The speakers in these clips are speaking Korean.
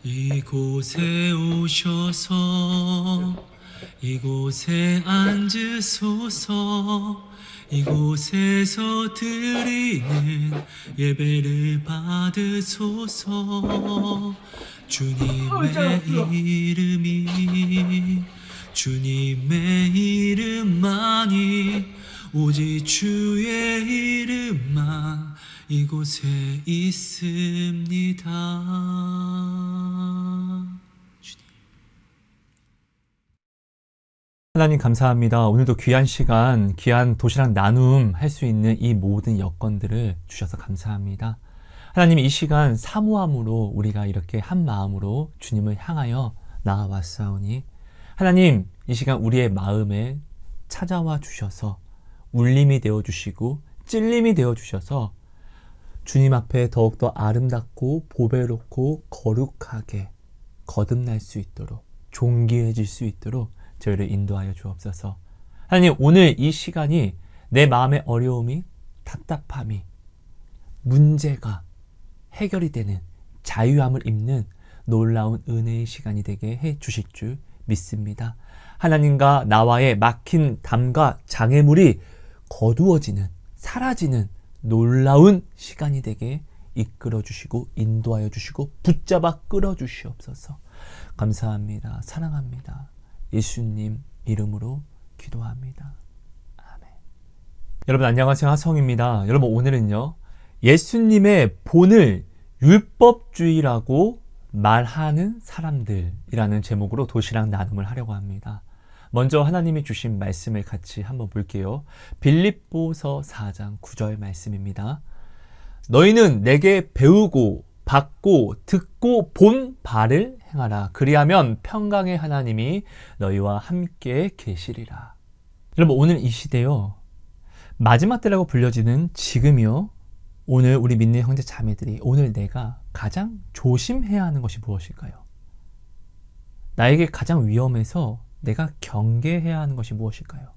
이곳에 오셔서 이곳에 앉으소서. 이곳에서 드리는 예배를 받으소서. 주님의 이름이 주님의 이름만이 오직 주의 이름만 이곳에 있습니다. 하나님 감사합니다. 오늘도 귀한 시간, 귀한 도시락 나눔 할 수 있는 이 모든 여건들을 주셔서 감사합니다. 하나님 이 시간 사모함으로 우리가 이렇게 한 마음으로 주님을 향하여 나아왔사오니 하나님 이 시간 우리의 마음에 찾아와 주셔서 울림이 되어주시고 찔림이 되어주셔서 주님 앞에 더욱더 아름답고 보배롭고 거룩하게 거듭날 수 있도록 존귀해질 수 있도록 저희를 인도하여 주옵소서. 하나님 오늘 이 시간이 내 마음의 어려움이 답답함이 문제가 해결이 되는 자유함을 입는 놀라운 은혜의 시간이 되게 해 주실 줄 믿습니다. 하나님과 나와의 막힌 담과 장애물이 거두어지는 사라지는 놀라운 시간이 되게 이끌어 주시고 인도하여 주시고 붙잡아 끌어 주시옵소서. 감사합니다. 사랑합니다. 예수님 이름으로 기도합니다. 아멘. 여러분 안녕하세요. 하성입니다. 여러분 오늘은요. 예수님의 본을 율법주의라고 말하는 사람들이라는 제목으로 도시락 나눔을 하려고 합니다. 먼저 하나님이 주신 말씀을 같이 한번 볼게요. 빌립보서 4장 9절 말씀입니다. 너희는 내게 배우고 받고 듣고 본 바를 행하라. 그리하면 평강의 하나님이 너희와 함께 계시리라. 여러분 오늘 이 시대요. 마지막 때라고 불려지는 지금이요. 오늘 우리 믿는 형제 자매들이 오늘 내가 가장 조심해야 하는 것이 무엇일까요? 나에게 가장 위험해서 내가 경계해야 하는 것이 무엇일까요?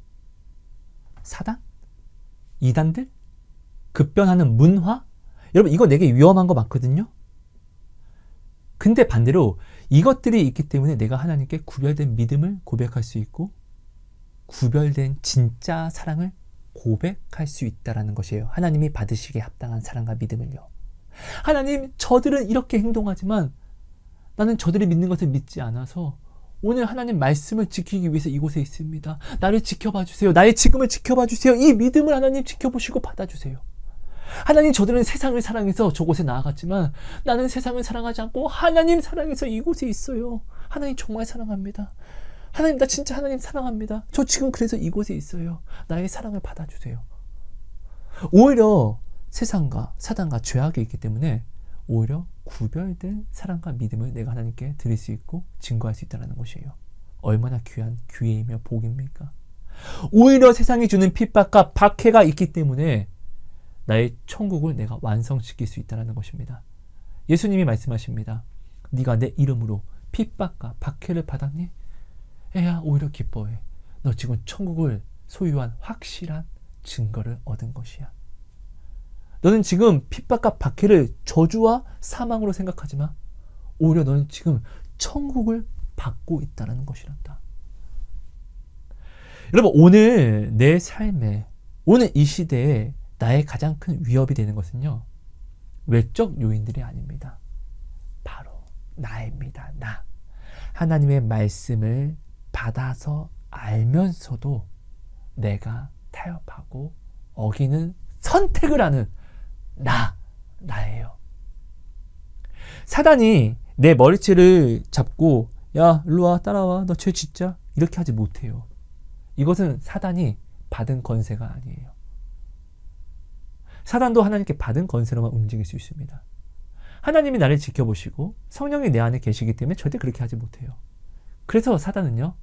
사단? 이단들? 급변하는 문화? 여러분 이거 내게 위험한 거 맞거든요? 근데 반대로 이것들이 있기 때문에 내가 하나님께 구별된 믿음을 고백할 수 있고 구별된 진짜 사랑을 고백할 수 있다는 것이에요. 하나님이 받으시기에 합당한 사랑과 믿음을요. 하나님 저들은 이렇게 행동하지만 나는 저들이 믿는 것을 믿지 않아서 오늘 하나님 말씀을 지키기 위해서 이곳에 있습니다. 나를 지켜봐 주세요. 나의 지금을 지켜봐 주세요. 이 믿음을 하나님 지켜보시고 받아주세요. 하나님 저들은 세상을 사랑해서 저곳에 나아갔지만 나는 세상을 사랑하지 않고 하나님 사랑해서 이곳에 있어요. 하나님 정말 사랑합니다. 하나님 나 진짜 하나님 사랑합니다. 저 지금 그래서 이곳에 있어요. 나의 사랑을 받아주세요. 오히려 세상과 사단과 죄악이 있기 때문에 오히려 구별된 사랑과 믿음을 내가 하나님께 드릴 수 있고 증거할 수 있다는 것이에요. 얼마나 귀한 기회이며 복입니까? 오히려 세상이 주는 핍박과 박해가 있기 때문에 나의 천국을 내가 완성시킬 수 있다는 것입니다. 예수님이 말씀하십니다. 네가 내 이름으로 핍박과 박해를 받았니? 애야 오히려 기뻐해. 너 지금 천국을 소유한 확실한 증거를 얻은 것이야. 너는 지금 핍박과 박해를 저주와 사망으로 생각하지 마. 오히려 너는 지금 천국을 받고 있다는 것이란다. 여러분 오늘 내 삶에 오늘 이 시대에 나의 가장 큰 위협이 되는 것은요. 외적 요인들이 아닙니다. 바로 나입니다. 나. 하나님의 말씀을 받아서 알면서도 내가 타협하고 어기는 선택을 하는 나예요. 사단이 내 머리채를 잡고 야 일로 와 따라와 너 죄 짓자 이렇게 하지 못해요. 이것은 사단이 받은 권세가 아니에요. 사단도 하나님께 받은 권세로만 움직일 수 있습니다. 하나님이 나를 지켜보시고 성령이 내 안에 계시기 때문에 절대 그렇게 하지 못해요. 그래서 사단은요.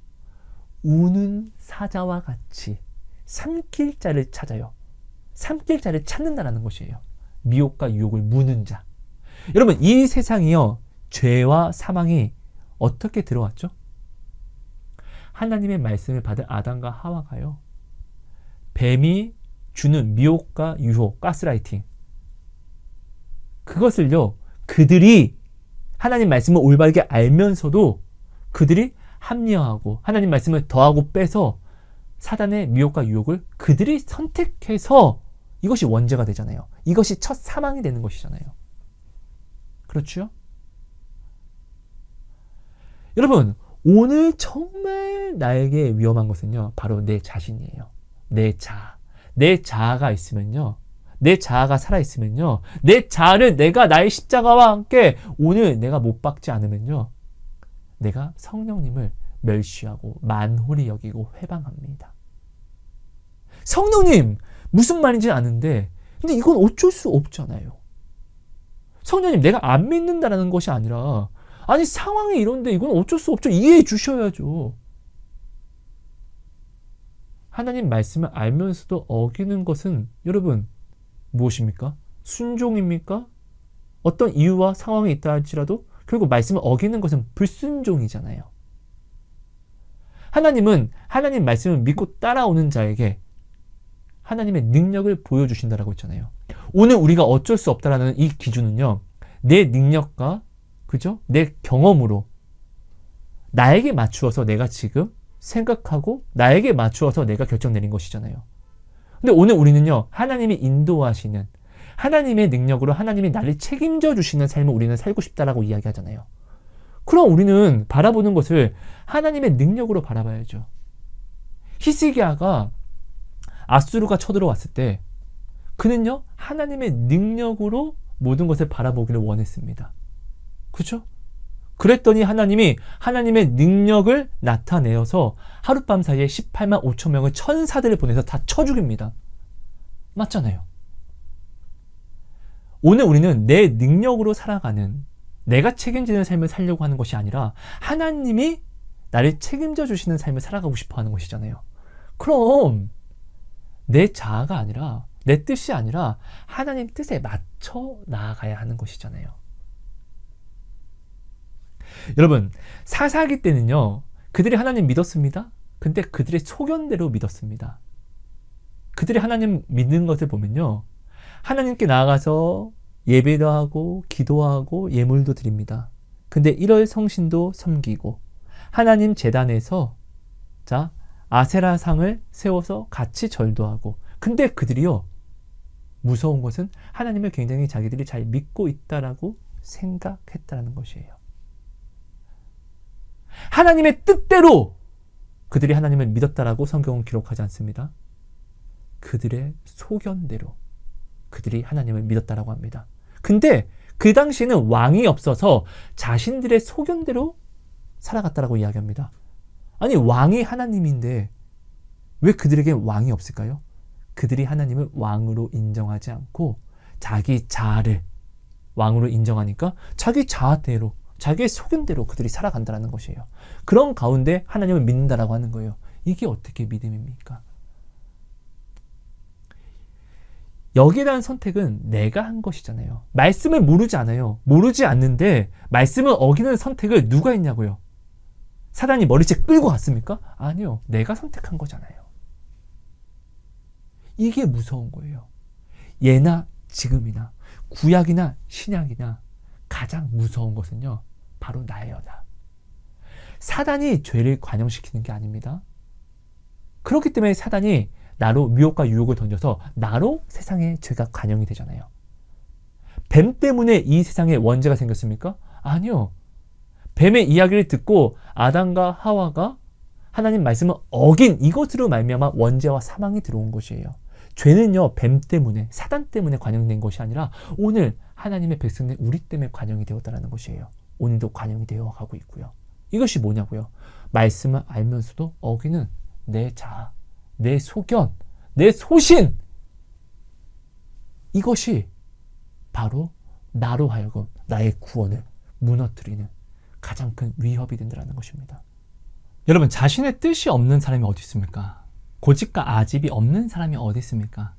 우는 사자와 같이 삼킬 자를 찾아요. 삼킬 자를 찾는다는 것이에요. 미혹과 유혹을 무는 자. 여러분 이 세상이요. 죄와 사망이 어떻게 들어왔죠? 하나님의 말씀을 받은 아담과 하와가요. 뱀이 주는 미혹과 유혹, 가스라이팅. 그것을요, 그들이 하나님 말씀을 올바르게 알면서도 그들이 합리화하고 하나님 말씀을 더하고 빼서 사단의 미혹과 유혹을 그들이 선택해서 이것이 원죄가 되잖아요. 이것이 첫 사망이 되는 것이잖아요. 그렇죠? 여러분, 오늘 정말 나에게 위험한 것은요, 바로 내 자신이에요. 내 자아. 내 자아가 있으면요, 내 자아가 살아있으면요, 내 자아를 내가 나의 십자가와 함께 오늘 내가 못 박지 않으면요, 내가 성령님을 멸시하고 만홀히 여기고 회방합니다. 성령님! 무슨 말인지 아는데, 근데 이건 어쩔 수 없잖아요. 성령님, 내가 안 믿는다는 것이 아니라, 아니, 상황이 이런데 이건 어쩔 수 없죠. 이해해 주셔야죠. 하나님 말씀을 알면서도 어기는 것은 여러분 무엇입니까? 순종입니까? 어떤 이유와 상황이 있다 할지라도 결국 말씀을 어기는 것은 불순종이잖아요. 하나님은 하나님 말씀을 믿고 따라오는 자에게 하나님의 능력을 보여주신다라고 했잖아요. 오늘 우리가 어쩔 수 없다라는 이 기준은요, 내 능력과 그죠? 내 경험으로 나에게 맞추어서 내가 지금 생각하고 나에게 맞추어서 내가 결정 내린 것이잖아요. 근데 오늘 우리는요, 하나님이 인도하시는 하나님의 능력으로 하나님이 나를 책임져 주시는 삶을 우리는 살고 싶다라고 이야기하잖아요. 그럼 우리는 바라보는 것을 하나님의 능력으로 바라봐야죠. 히스기야가 아수르가 쳐들어왔을 때 그는요, 하나님의 능력으로 모든 것을 바라보기를 원했습니다. 그렇죠? 그랬더니 하나님이 하나님의 능력을 나타내어서 하룻밤 사이에 18만 5천 명의 천사들을 보내서 다 쳐 죽입니다. 맞잖아요. 오늘 우리는 내 능력으로 살아가는, 내가 책임지는 삶을 살려고 하는 것이 아니라 하나님이 나를 책임져 주시는 삶을 살아가고 싶어 하는 것이잖아요. 그럼 내 자아가 아니라, 내 뜻이 아니라 하나님 뜻에 맞춰 나아가야 하는 것이잖아요. 여러분, 사사기 때는요, 그들이 하나님 믿었습니다. 근데 그들의 소견대로 믿었습니다. 그들이 하나님 믿는 것을 보면요, 하나님께 나아가서 예배도 하고 기도하고 예물도 드립니다. 근데 1월 성신도 섬기고 하나님 제단에서 아세라상을 세워서 같이 절도 하고, 근데 그들이요, 무서운 것은 하나님을 굉장히 자기들이 잘 믿고 있다라고 생각했다는 것이에요. 하나님의 뜻대로 그들이 하나님을 믿었다라고 성경은 기록하지 않습니다. 그들의 소견대로 그들이 하나님을 믿었다라고 합니다. 근데 그 당시에는 왕이 없어서 자신들의 소견대로 살아갔다라고 이야기합니다. 아니, 왕이 하나님인데 왜 그들에게 왕이 없을까요? 그들이 하나님을 왕으로 인정하지 않고 자기 자아를 왕으로 인정하니까 자기 자아대로, 자기의 소견대로 그들이 살아간다는 것이에요. 그런 가운데 하나님을 믿는다라고 하는 거예요. 이게 어떻게 믿음입니까? 여기에 대한 선택은 내가 한 것이잖아요. 말씀을 모르지 않아요. 모르지 않는데 말씀을 어기는 선택을 누가 했냐고요? 사단이 머리채 끌고 갔습니까? 아니요. 내가 선택한 거잖아요. 이게 무서운 거예요. 예나 지금이나 구약이나 신약이나 가장 무서운 것은요, 바로 나예요, 나. 사단이 죄를 관영시키는 게 아닙니다. 그렇기 때문에 사단이 나로 미혹과 유혹을 던져서 나로 세상에 죄가 관영이 되잖아요. 뱀 때문에 이 세상에 원죄가 생겼습니까? 아니요. 뱀의 이야기를 듣고 아담과 하와가 하나님 말씀을 어긴 이것으로 말미암아 원죄와 사망이 들어온 것이에요. 죄는요, 뱀 때문에, 사단 때문에 관영된 것이 아니라 오늘 하나님의 백성들 우리 때문에 관영이 되었다는 것이에요. 오늘도 관영이 되어 가고 있고요. 이것이 뭐냐고요? 말씀을 알면서도 어기는 내 자아, 내 소견, 내 소신, 이것이 바로 나로 하여금 나의 구원을 무너뜨리는 가장 큰 위협이 된다는 것입니다. 여러분, 자신의 뜻이 없는 사람이 어디 있습니까? 고집과 아집이 없는 사람이 어디 있습니까?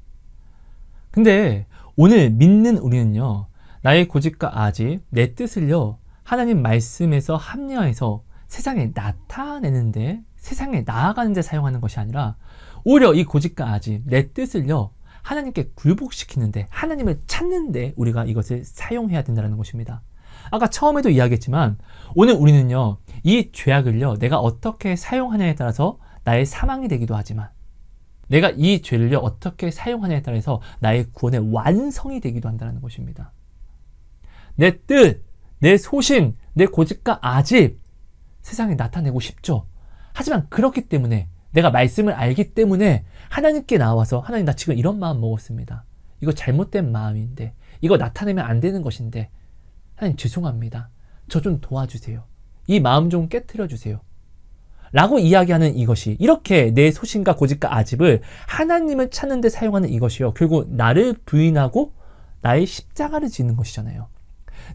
근데 오늘 믿는 우리는요, 나의 고집과 아집, 내 뜻을요, 하나님 말씀에서 합리화해서 세상에 나타내는데, 세상에 나아가는 데 사용하는 것이 아니라 오히려 이 고집과 아집, 내 뜻을요, 하나님께 굴복시키는데, 하나님을 찾는데 우리가 이것을 사용해야 된다는 것입니다. 아까 처음에도 이야기했지만 오늘 우리는요, 이 죄악을요, 내가 어떻게 사용하냐에 따라서 나의 사망이 되기도 하지만 내가 이 죄를요, 어떻게 사용하냐에 따라서 나의 구원의 완성이 되기도 한다는 것입니다. 내 뜻, 내 소신, 내 고집과 아집 세상에 나타내고 싶죠. 하지만 그렇기 때문에 내가 말씀을 알기 때문에 하나님께 나와서 하나님, 나 지금 이런 마음 먹었습니다. 이거 잘못된 마음인데, 이거 나타내면 안 되는 것인데, 하나님 죄송합니다. 저 좀 도와주세요. 이 마음 좀 깨트려 주세요. 라고 이야기하는 이것이, 이렇게 내 소신과 고집과 아집을 하나님을 찾는 데 사용하는 이것이요, 결국 나를 부인하고 나의 십자가를 지는 것이잖아요.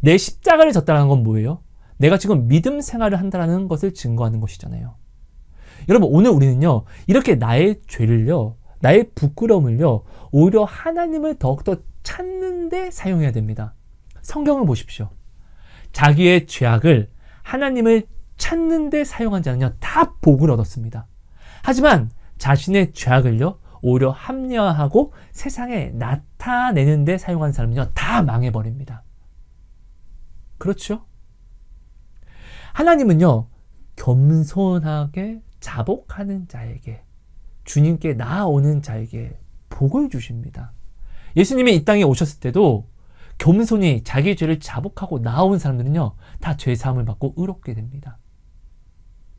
내 십자가를 졌다는 건 뭐예요? 내가 지금 믿음 생활을 한다는 것을 증거하는 것이잖아요. 여러분, 오늘 우리는요, 이렇게 나의 죄를요, 나의 부끄러움을요, 오히려 하나님을 더욱더 찾는 데 사용해야 됩니다. 성경을 보십시오. 자기의 죄악을 하나님을 찾는 데 사용한 자는요, 다 복을 얻었습니다. 하지만 자신의 죄악을요, 오히려 합리화하고 세상에 나타내는 데 사용한 사람은요, 다 망해버립니다. 그렇죠? 하나님은요, 겸손하게 자복하는 자에게, 주님께 나아오는 자에게 복을 주십니다. 예수님이 이 땅에 오셨을 때도 겸손히 자기 죄를 자복하고 나아온 사람들은요, 다 죄사함을 받고 의롭게 됩니다.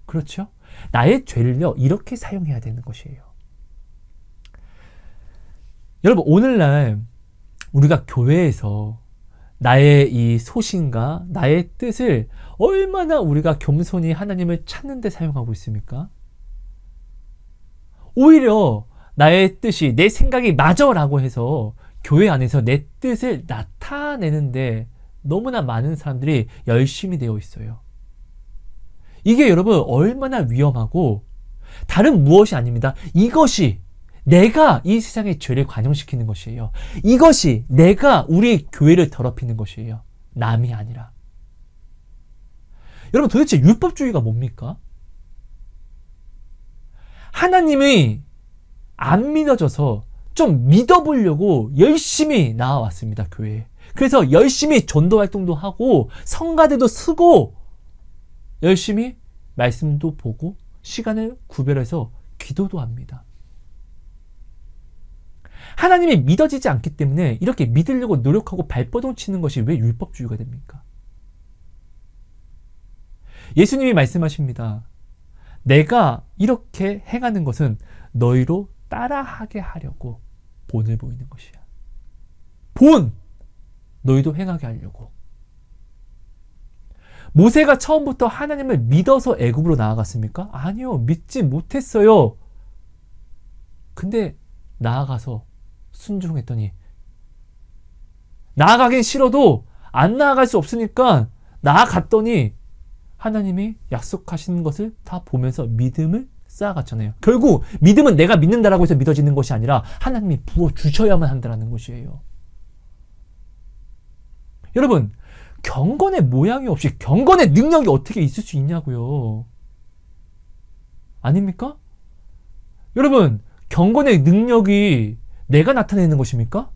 그렇죠? 나의 죄를요, 이렇게 사용해야 되는 것이에요. 여러분, 오늘날 우리가 교회에서 나의 이 소신과 나의 뜻을 얼마나 우리가 겸손히 하나님을 찾는 데 사용하고 있습니까? 오히려 나의 뜻이, 내 생각이 맞아라고 해서 교회 안에서 내 뜻을 나타내는데 너무나 많은 사람들이 열심히 되어 있어요. 이게 여러분 얼마나 위험하고, 다른 무엇이 아닙니다. 이것이 내가 이 세상의 죄를 관영시키는 것이에요. 이것이 내가 우리 교회를 더럽히는 것이에요. 남이 아니라. 여러분, 도대체 율법주의가 뭡니까? 하나님이 안 믿어져서 좀 믿어보려고 열심히 나와왔습니다, 교회에. 그래서 열심히 전도 활동도 하고 성가대도 쓰고 열심히 말씀도 보고 시간을 구별해서 기도도 합니다. 하나님이 믿어지지 않기 때문에 이렇게 믿으려고 노력하고 발버둥 치는 것이 왜 율법주의가 됩니까? 예수님이 말씀하십니다. 내가 이렇게 행하는 것은 너희로 따라하게 하려고 본을 보이는 것이야. 본! 너희도 행하게 하려고. 모세가 처음부터 하나님을 믿어서 애굽으로 나아갔습니까? 아니요. 믿지 못했어요. 근데 나아가서 순종했더니, 나아가긴 싫어도 안 나아갈 수 없으니까 나아갔더니 하나님이 약속하시는 것을 다 보면서 믿음을 쌓아갔잖아요. 결국 믿음은 내가 믿는다라고 해서 믿어지는 것이 아니라 하나님이 부어주셔야만 한다는 것이에요. 여러분, 경건의 모양이 없이 경건의 능력이 어떻게 있을 수 있냐고요. 아닙니까? 여러분, 경건의 능력이 내가 나타내는 것입니까?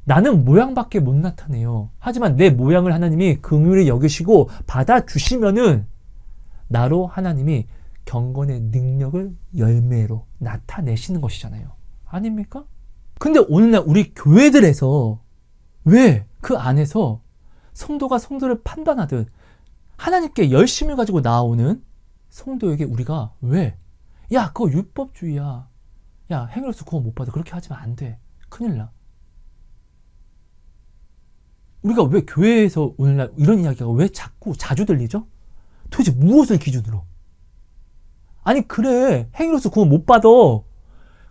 나는 모양밖에 못 나타내요. 하지만 내 모양을 하나님이 긍휼히 여기시고 받아주시면은 나로 하나님이 경건의 능력을 열매로 나타내시는 것이잖아요. 아닙니까? 근데 오늘날 우리 교회들에서 왜 그 안에서 성도가 성도를 판단하듯 하나님께 열심을 가지고 나오는 성도에게 우리가 왜, 야, 그거 율법주의야. 야, 행위로서 구원 못 받아. 그렇게 하지면 안 돼. 큰일 나. 우리가 왜 교회에서 오늘날 이런 이야기가 왜 자주 들리죠? 도대체 무엇을 기준으로? 아니, 그래. 행위로서 구원 못 받아.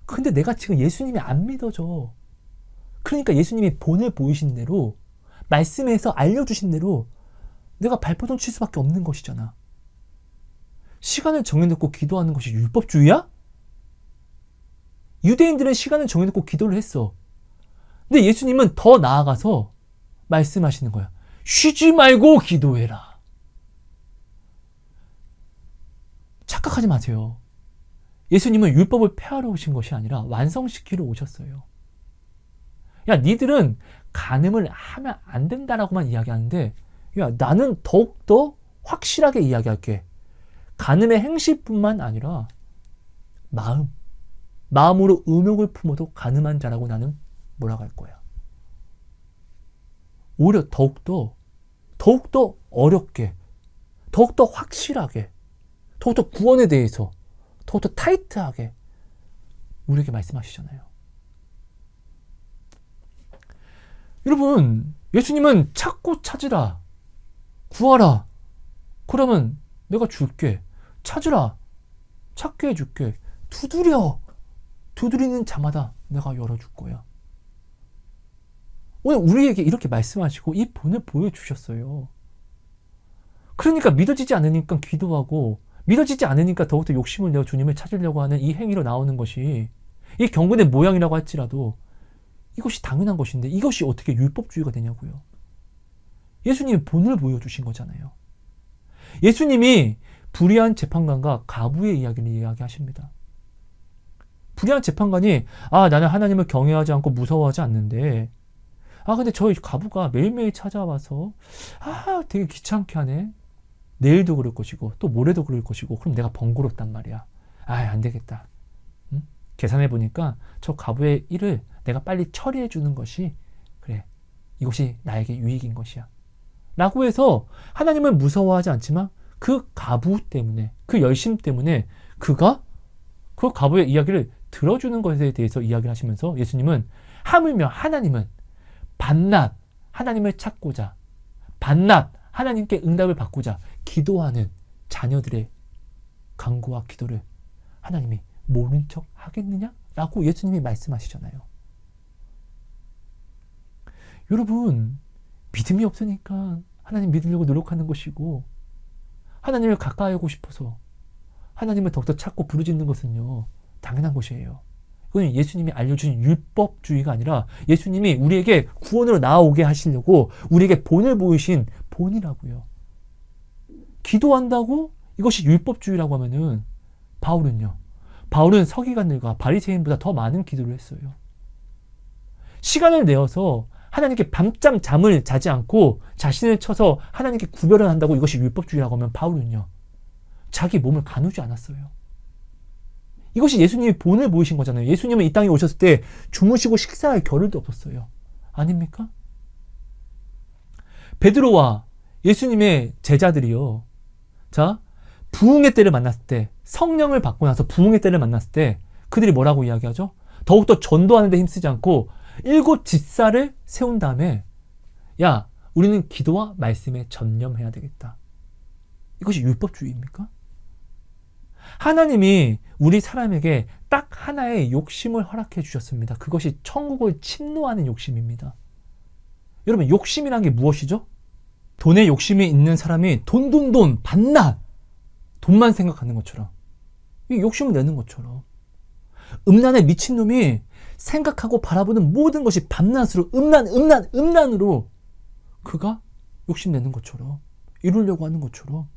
근데 내가 지금 예수님이 안 믿어져. 그러니까 예수님이 본을 보이신 대로, 말씀에서 알려주신 대로 내가 발버둥 칠 수밖에 없는 것이잖아. 시간을 정해놓고 기도하는 것이 율법주의야? 유대인들은 시간을 정해놓고 기도를 했어. 근데 예수님은 더 나아가서 말씀하시는 거야. 쉬지 말고 기도해라. 착각하지 마세요. 예수님은 율법을 폐하러 오신 것이 아니라 완성시키러 오셨어요. 야, 니들은 간음을 하면 안 된다라고만 이야기하는데, 야, 나는 더욱더 확실하게 이야기할게. 간음의 행실뿐만 아니라 마음으로 음욕을 품어도 간음한 자라고 나는 몰아갈 거야. 오히려 더욱더 어렵게, 더욱더 확실하게, 더욱더 구원에 대해서 더욱더 타이트하게 우리에게 말씀하시잖아요. 여러분, 예수님은 찾고 찾으라, 구하라, 그러면 내가 줄게. 찾으라, 찾게 해줄게. 두드리는 자마다 내가 열어줄 거야. 오늘 우리에게 이렇게 말씀하시고 이 본을 보여주셨어요. 그러니까 믿어지지 않으니까 기도하고, 믿어지지 않으니까 더욱더 욕심을 내어 주님을 찾으려고 하는 이 행위로 나오는 것이, 이 경건의 모양이라고 할지라도 이것이 당연한 것인데 이것이 어떻게 율법주의가 되냐고요. 예수님이 본을 보여주신 거잖아요. 예수님이 불의한 재판관과 가부의 이야기를 이야기하십니다. 불의한 재판관이 나는 하나님을 경외하지 않고 무서워하지 않는데 근데 저희 가부가 매일매일 찾아와서 되게 귀찮게 하네. 내일도 그럴 것이고 또 모레도 그럴 것이고 그럼 내가 번거롭단 말이야. 안 되겠다. 응? 계산해 보니까 저 가부의 일을 내가 빨리 처리해 주는 것이 그래. 이것이 나에게 유익인 것이야. 라고 해서 하나님을 무서워하지 않지만 그 가부 때문에, 그 열심 때문에 그가 그 가부의 이야기를 들어주는 것에 대해서 이야기를 하시면서 예수님은 하물며 하나님은 밤낮 하나님을 찾고자, 밤낮 하나님께 응답을 받고자 기도하는 자녀들의 간구와 기도를 하나님이 모른 척 하겠느냐? 라고 예수님이 말씀하시잖아요. 여러분, 믿음이 없으니까 하나님 믿으려고 노력하는 것이고, 하나님을 가까이 하고 싶어서 하나님을 더욱더 찾고 부르짖는 것은요, 당연한 것이에요. 그건 예수님이 알려준 율법주의가 아니라 예수님이 우리에게 구원으로 나아오게 하시려고 우리에게 본을 보이신 본이라고요. 기도한다고 이것이 율법주의라고 하면은 바울은 서기관들과 바리새인보다 더 많은 기도를 했어요. 시간을 내어서 하나님께 밤잠 잠을 자지 않고 자신을 쳐서 하나님께 구별을 한다고 이것이 율법주의라고 하면 바울은요, 자기 몸을 가누지 않았어요. 이것이 예수님이 본을 보이신 거잖아요. 예수님은 이 땅에 오셨을 때 주무시고 식사할 겨를도 없었어요. 아닙니까? 베드로와 예수님의 제자들이요. 자, 부흥의 때를 만났을 때, 성령을 받고 나서 부흥의 때를 만났을 때 그들이 뭐라고 이야기하죠? 더욱더 전도하는 데 힘쓰지 않고 7 집사를 세운 다음에 야, 우리는 기도와 말씀에 전념해야 되겠다. 이것이 율법주의입니까? 하나님이 우리 사람에게 딱 하나의 욕심을 허락해 주셨습니다. 그것이 천국을 침노하는 욕심입니다. 여러분, 욕심이란 게 무엇이죠? 돈에 욕심이 있는 사람이 돈, 밤낮 돈만 생각하는 것처럼, 이 욕심을 내는 것처럼, 음란에 미친 놈이 생각하고 바라보는 모든 것이 밤낮으로 음란으로 그가 욕심내는 것처럼, 이루려고 하는 것처럼,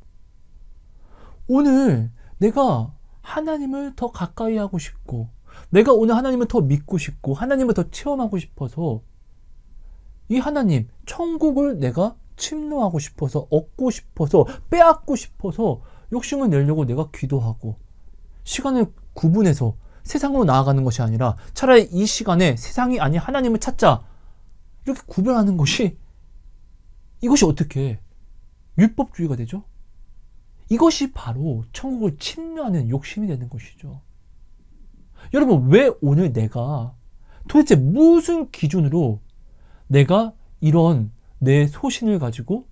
오늘 내가 하나님을 더 가까이 하고 싶고, 내가 오늘 하나님을 더 믿고 싶고, 하나님을 더 체험하고 싶어서, 이 하나님, 천국을 내가 침노하고 싶어서, 얻고 싶어서, 빼앗고 싶어서 욕심을 내려고 내가 기도하고, 시간을 구분해서 세상으로 나아가는 것이 아니라 차라리 이 시간에 세상이 아닌 하나님을 찾자, 이렇게 구별하는 것이, 이것이 어떻게 율법주의가 되죠? 이것이 바로 천국을 침노하는 욕심이 되는 것이죠. 여러분, 왜 오늘 내가 도대체 무슨 기준으로 내가 이런 내 소신을 가지고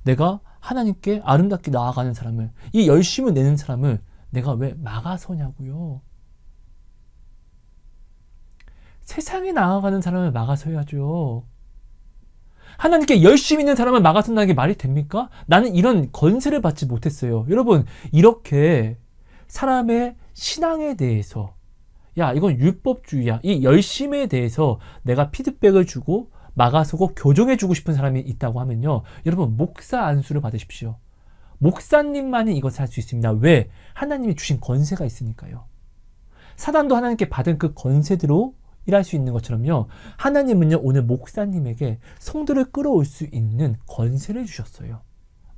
내가 하나님께 아름답게 나아가는 사람을, 이 열심을 내는 사람을 내가 왜 막아서냐고요. 세상에 나아가는 사람을 막아서야죠. 하나님께 열심히 있는 사람을 막아선다는 게 말이 됩니까? 나는 이런 건세를 받지 못했어요. 여러분, 이렇게 사람의 신앙에 대해서, 야, 이건 율법주의야, 이 열심에 대해서 내가 피드백을 주고 막아서고 교정해주고 싶은 사람이 있다고 하면요, 여러분, 목사 안수를 받으십시오. 목사님만이 이것을 할 수 있습니다. 왜? 하나님이 주신 건세가 있으니까요. 사단도 하나님께 받은 그 건세대로 일할 수 있는 것처럼요. 하나님은요, 오늘 목사님에게 성도를 끌어올 수 있는 권세를 주셨어요.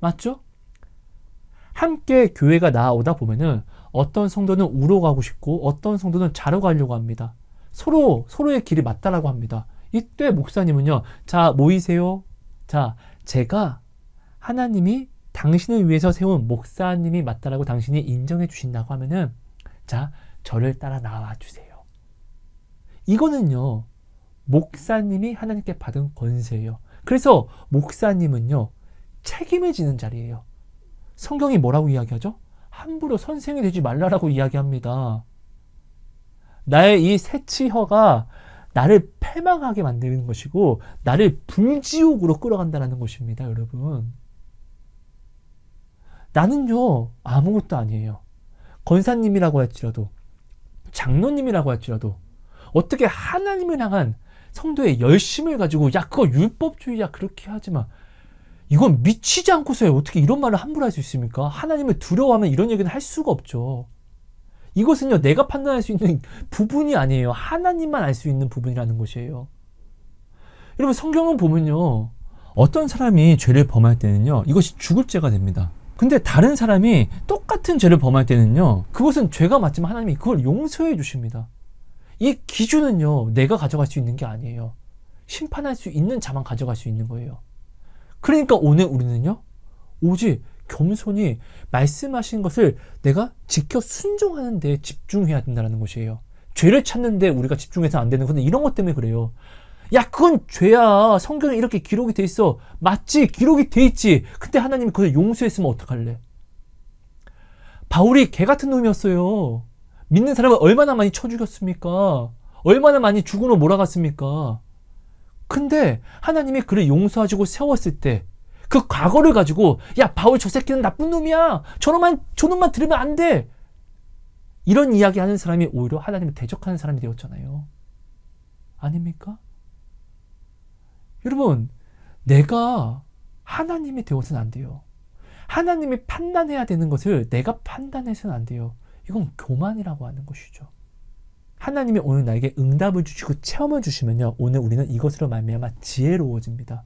맞죠? 함께 교회가 나아오다 보면은 어떤 성도는 우러 가고 싶고 어떤 성도는 자러 가려고 합니다. 서로의 길이 맞다라고 합니다. 이때 목사님은요, 자, 모이세요. 자, 제가 하나님이 당신을 위해서 세운 목사님이 맞다라고 당신이 인정해 주신다고 하면은, 자, 저를 따라 나와 주세요. 이거는요, 목사님이 하나님께 받은 권세예요. 그래서 목사님은요, 책임을 지는 자리예요. 성경이 뭐라고 이야기하죠? 함부로 선생이 되지 말라라고 이야기합니다. 나의 이 새치혀가 나를 패망하게 만드는 것이고 나를 불지옥으로 끌어간다는 것입니다, 여러분. 나는요, 아무것도 아니에요. 권사님이라고 할지라도, 장로님이라고 할지라도, 어떻게 하나님을 향한 성도의 열심을 가지고, 야, 그거 율법주의야, 그렇게 하지 마. 이건 미치지 않고서야 어떻게 이런 말을 함부로 할 수 있습니까? 하나님을 두려워하면 이런 얘기는 할 수가 없죠. 이것은요, 내가 판단할 수 있는 부분이 아니에요. 하나님만 알 수 있는 부분이라는 것이에요. 여러분, 성경을 보면요, 어떤 사람이 죄를 범할 때는요, 이것이 죽을 죄가 됩니다. 근데 다른 사람이 똑같은 죄를 범할 때는요, 그것은 죄가 맞지만 하나님이 그걸 용서해 주십니다. 이 기준은요, 내가 가져갈 수 있는 게 아니에요. 심판할 수 있는 자만 가져갈 수 있는 거예요. 그러니까 오늘 우리는요, 오직 겸손히 말씀하신 것을 내가 지켜 순종하는 데 집중해야 된다는 것이에요. 죄를 찾는 데 우리가 집중해서 안 되는 것은 이런 것 때문에 그래요. 야, 그건 죄야. 성경에 이렇게 기록이 돼 있어. 맞지? 기록이 돼 있지. 근데 하나님이 그걸 용서했으면 어떡할래? 바울이 개 같은 놈이었어요. 믿는 사람을 얼마나 많이 쳐 죽였습니까? 얼마나 많이 죽음으로 몰아갔습니까? 근데 하나님이 그를 용서하시고 세웠을 때 그 과거를 가지고, 야, 바울 저 새끼는 나쁜 놈이야. 저놈만 들으면 안 돼. 이런 이야기 하는 사람이 오히려 하나님을 대적하는 사람이 되었잖아요. 아닙니까? 여러분, 내가 하나님이 되어서는 안 돼요. 하나님이 판단해야 되는 것을 내가 판단해서는 안 돼요. 이건 교만이라고 하는 것이죠. 하나님이 오늘 나에게 응답을 주시고 체험을 주시면요, 오늘 우리는 이것으로 말미암아 지혜로워집니다.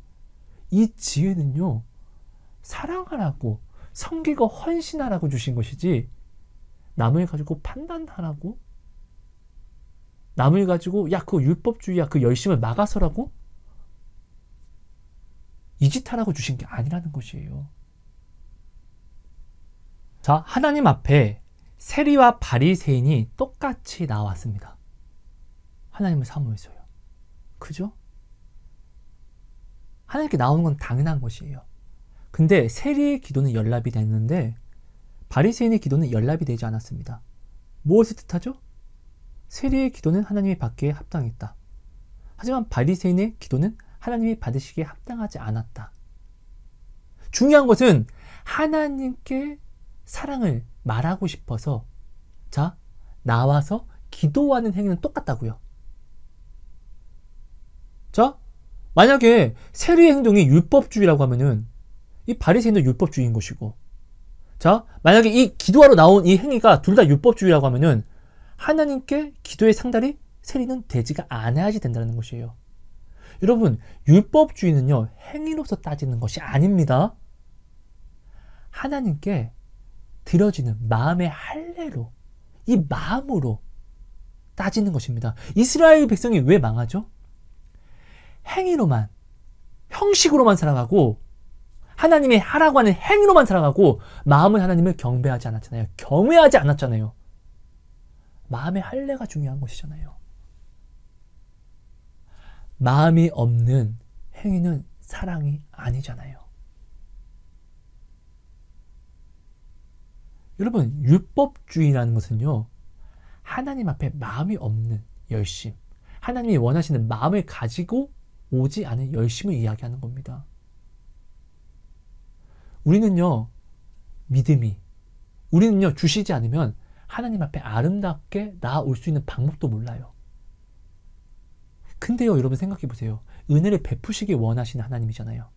이 지혜는요, 사랑하라고, 섬기고 헌신하라고 주신 것이지, 남을 가지고 판단하라고, 남을 가지고 야, 그거 율법주의야, 그 열심을 막아서라고, 이 짓 하라고 주신 게 아니라는 것이에요. 자, 하나님 앞에 세리와 바리새인이 똑같이 나왔습니다. 하나님을 사모해서요. 그죠? 하나님께 나오는 건 당연한 것이에요. 근데 세리의 기도는 연락이 됐는데 바리새인의 기도는 연락이 되지 않았습니다. 무엇을 뜻하죠? 세리의 기도는 하나님이 받기에 합당했다. 하지만 바리새인의 기도는 하나님이 받으시기에 합당하지 않았다. 중요한 것은 하나님께 사랑을 말하고 싶어서, 자, 나와서 기도하는 행위는 똑같다고요. 자, 만약에 세리의 행동이 율법주의라고 하면은 이 바리새인도 율법주의인 것이고, 자, 만약에 이 기도하러 나온 이 행위가 둘 다 율법주의라고 하면은 하나님께 기도의 상달이 세리는 되지가 않아야지 된다는 것이에요. 여러분, 율법주의는요, 행위로서 따지는 것이 아닙니다. 하나님께 드려지는 마음의 할례로, 이 마음으로 따지는 것입니다. 이스라엘 백성이 왜 망하죠? 행위로만, 형식으로만 살아가고, 하나님이 하라고 하는 행위로만 살아가고, 마음은 하나님을 경배하지 않았잖아요. 경외하지 않았잖아요. 마음의 할례가 중요한 것이잖아요. 마음이 없는 행위는 사랑이 아니잖아요. 여러분, 율법주의라는 것은요, 하나님 앞에 마음이 없는 열심, 하나님이 원하시는 마음을 가지고 오지 않은 열심을 이야기하는 겁니다. 우리는요, 우리는요, 주시지 않으면 하나님 앞에 아름답게 나아올 수 있는 방법도 몰라요. 근데요, 여러분 생각해 보세요. 은혜를 베푸시기 원하시는 하나님이잖아요.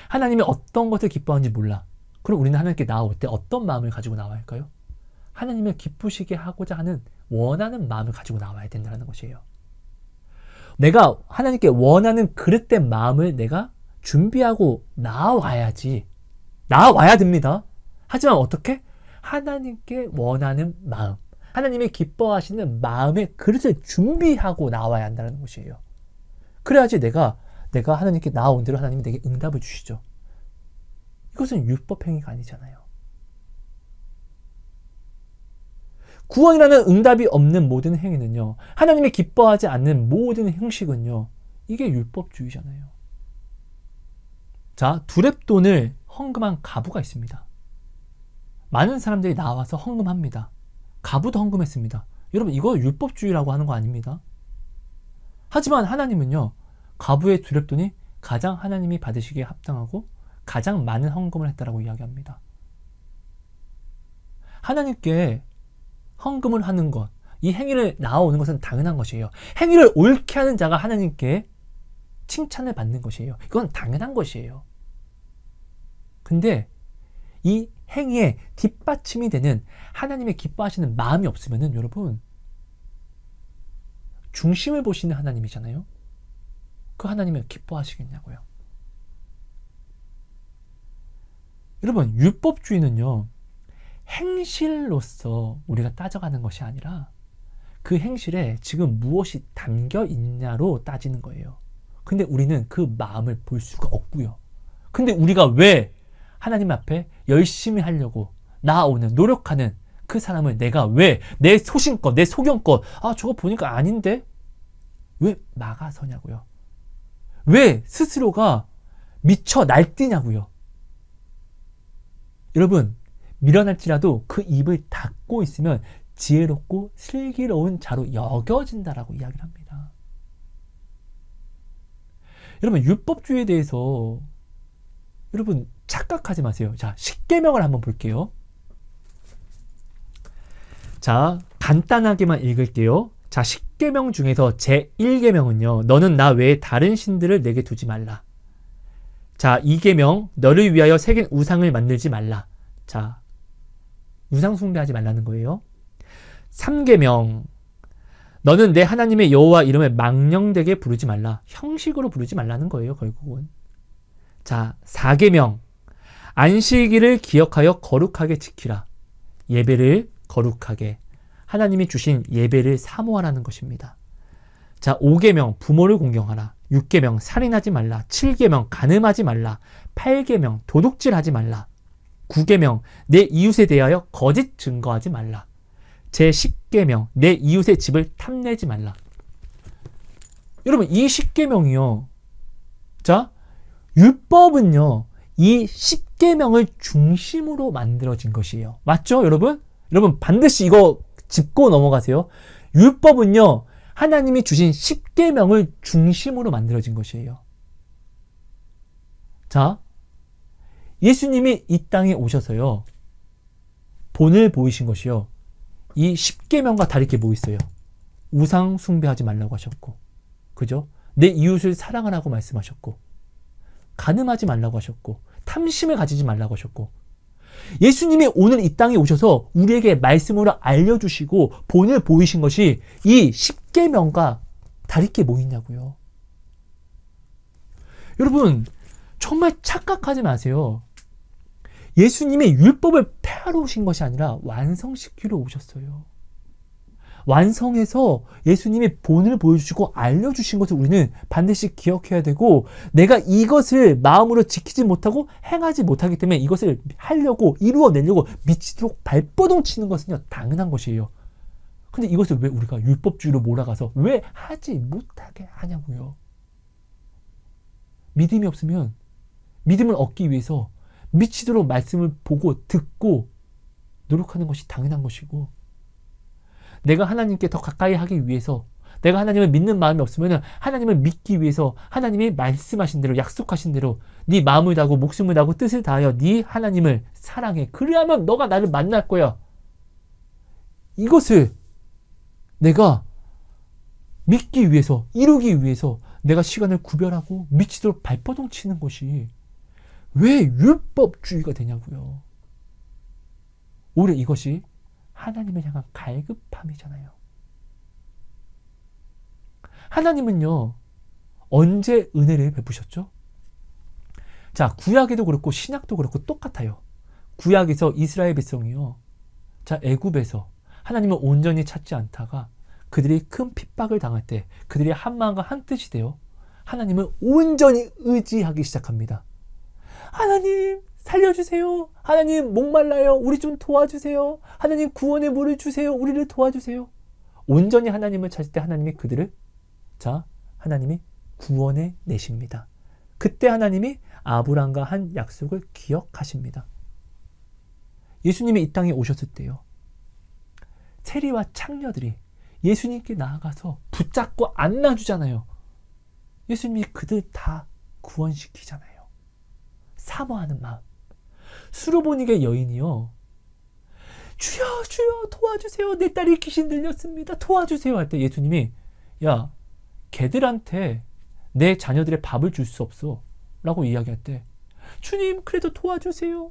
하나님이 어떤 것을 기뻐하는지 몰라. 그럼 우리는 하나님께 나아올 때 어떤 마음을 가지고 나와야 할까요? 하나님을 기쁘시게 하고자 하는 원하는 마음을 가지고 나와야 된다는 것이에요. 내가 하나님께 원하는 그릇된 마음을 내가 준비하고 나와야지. 나와야 됩니다. 하지만 어떻게? 하나님께 원하는 마음, 하나님이 기뻐하시는 마음의 그릇을 준비하고 나와야 한다는 것이에요. 그래야지 내가 하나님께 나온 대로 하나님이 내게 응답을 주시죠. 이것은 율법 행위가 아니잖아요. 구원이라는 응답이 없는 모든 행위는요, 하나님이 기뻐하지 않는 모든 형식은요, 이게 율법주의잖아요. 자, 두렙돈을 헌금한 가부가 있습니다. 많은 사람들이 나와서 헌금합니다. 가부도 헌금했습니다. 여러분, 이거 율법주의라고 하는 거 아닙니다. 하지만 하나님은요, 가부의 두렙돈이 가장 하나님이 받으시기에 합당하고 가장 많은 헌금을 했다라고 이야기합니다. 하나님께 헌금을 하는 것, 이 행위를 나오는 것은 당연한 것이에요. 행위를 옳게 하는 자가 하나님께 칭찬을 받는 것이에요. 이건 당연한 것이에요. 근데 이 행위에 뒷받침이 되는 하나님의 기뻐하시는 마음이 없으면은 여러분, 중심을 보시는 하나님이잖아요. 그 하나님을 기뻐하시겠냐고요. 여러분, 율법주의는요, 행실로서 우리가 따져가는 것이 아니라 그 행실에 지금 무엇이 담겨 있냐로 따지는 거예요. 근데 우리는 그 마음을 볼 수가 없고요. 근데 우리가 왜 하나님 앞에 열심히 하려고 나아오는, 노력하는 그 사람을 내가 왜 내 소신껏, 내 소견껏, 저거 보니까 아닌데? 왜 막아서냐고요. 왜 스스로가 미쳐 날뛰냐고요. 여러분, 미련할지라도 그 입을 닫고 있으면 지혜롭고 슬기로운 자로 여겨진다라고 이야기를 합니다. 여러분, 율법주의에 대해서 여러분 착각하지 마세요. 자, 십계명을 한번 볼게요. 자, 간단하게만 읽을게요. 자, 십계명 중에서 제1계명은요, 너는 나 외에 다른 신들을 내게 두지 말라. 자, 2계명, 너를 위하여 새긴 우상을 만들지 말라. 자, 우상 숭배하지 말라는 거예요. 3계명, 너는 내 하나님의 여호와 이름을 망령되게 부르지 말라. 형식으로 부르지 말라는 거예요, 결국은. 자, 4계명, 안식일을 기억하여 거룩하게 지키라. 예배를 거룩하게, 하나님이 주신 예배를 사모하라는 것입니다. 자, 5계명, 부모를 공경하라. 6계명, 살인하지 말라. 7계명, 간음하지 말라. 8계명, 도둑질하지 말라. 9계명, 내 이웃에 대하여 거짓 증거하지 말라. 제10계명, 내 이웃의 집을 탐내지 말라. 여러분, 이 10계명이요. 자, 율법은요, 이 10계명을 중심으로 만들어진 것이에요. 맞죠, 여러분? 여러분, 반드시 이거 짚고 넘어가세요. 율법은요, 하나님이 주신 10계명을 중심으로 만들어진 것이에요. 자, 예수님이 이 땅에 오셔서요, 본을 보이신 것이요, 이 10계명과 다르게 뭐 있어요? 우상 숭배하지 말라고 하셨고, 그죠? 내 이웃을 사랑하라고 말씀하셨고, 간음하지 말라고 하셨고, 탐심을 가지지 말라고 하셨고, 예수님이 오늘 이 땅에 오셔서 우리에게 말씀으로 알려주시고 본을 보이신 것이 이 10계명과 다르게 뭐 있냐고요. 여러분, 정말 착각하지 마세요. 예수님이 율법을 폐하러 오신 것이 아니라 완성시키러 오셨어요. 완성해서 예수님이 본을 보여주시고 알려주신 것을 우리는 반드시 기억해야 되고, 내가 이것을 마음으로 지키지 못하고 행하지 못하기 때문에 이것을 하려고, 이루어내려고 미치도록 발버둥 치는 것은요, 당연한 것이에요. 근데 이것을 왜 우리가 율법주의로 몰아가서 왜 하지 못하게 하냐고요. 믿음이 없으면 믿음을 얻기 위해서 미치도록 말씀을 보고 듣고 노력하는 것이 당연한 것이고, 내가 하나님께 더 가까이 하기 위해서, 내가 하나님을 믿는 마음이 없으면 하나님을 믿기 위해서 하나님이 말씀하신 대로, 약속하신 대로 네 마음을 다하고 목숨을 다하고 뜻을 다하여 네 하나님을 사랑해. 그래야만 너가 나를 만날 거야. 이것을 내가 믿기 위해서, 이루기 위해서 내가 시간을 구별하고 미치도록 발버둥 치는 것이 왜 율법주의가 되냐고요. 오히려 이것이 하나님을 향한 갈급함이잖아요. 하나님은요, 언제 은혜를 베푸셨죠? 자, 구약에도 그렇고 신약도 그렇고 똑같아요. 구약에서 이스라엘 백성이요, 자, 애굽에서 하나님을 온전히 찾지 않다가 그들이 큰 핍박을 당할 때 그들이 한 마음과 한 뜻이 되어 하나님을 온전히 의지하기 시작합니다. 하나님 살려주세요. 하나님 목말라요. 우리 좀 도와주세요. 하나님 구원의 물을 주세요. 우리를 도와주세요. 온전히 하나님을 찾을 때 하나님이 그들을, 자, 하나님이 구원해 내십니다. 그때 하나님이 아브라함과 한 약속을 기억하십니다. 예수님이 이 땅에 오셨을 때요, 세리와 창녀들이 예수님께 나아가서 붙잡고 안아주잖아요. 예수님이 그들 다 구원시키잖아요. 사모하는 마음. 수르보니게 여인이요, 주여 주여 도와주세요. 내 딸이 귀신 들렸습니다. 도와주세요 할 때 예수님이, 야, 걔들한테 내 자녀들의 밥을 줄 수 없어 라고 이야기할 때, 주님 그래도 도와주세요.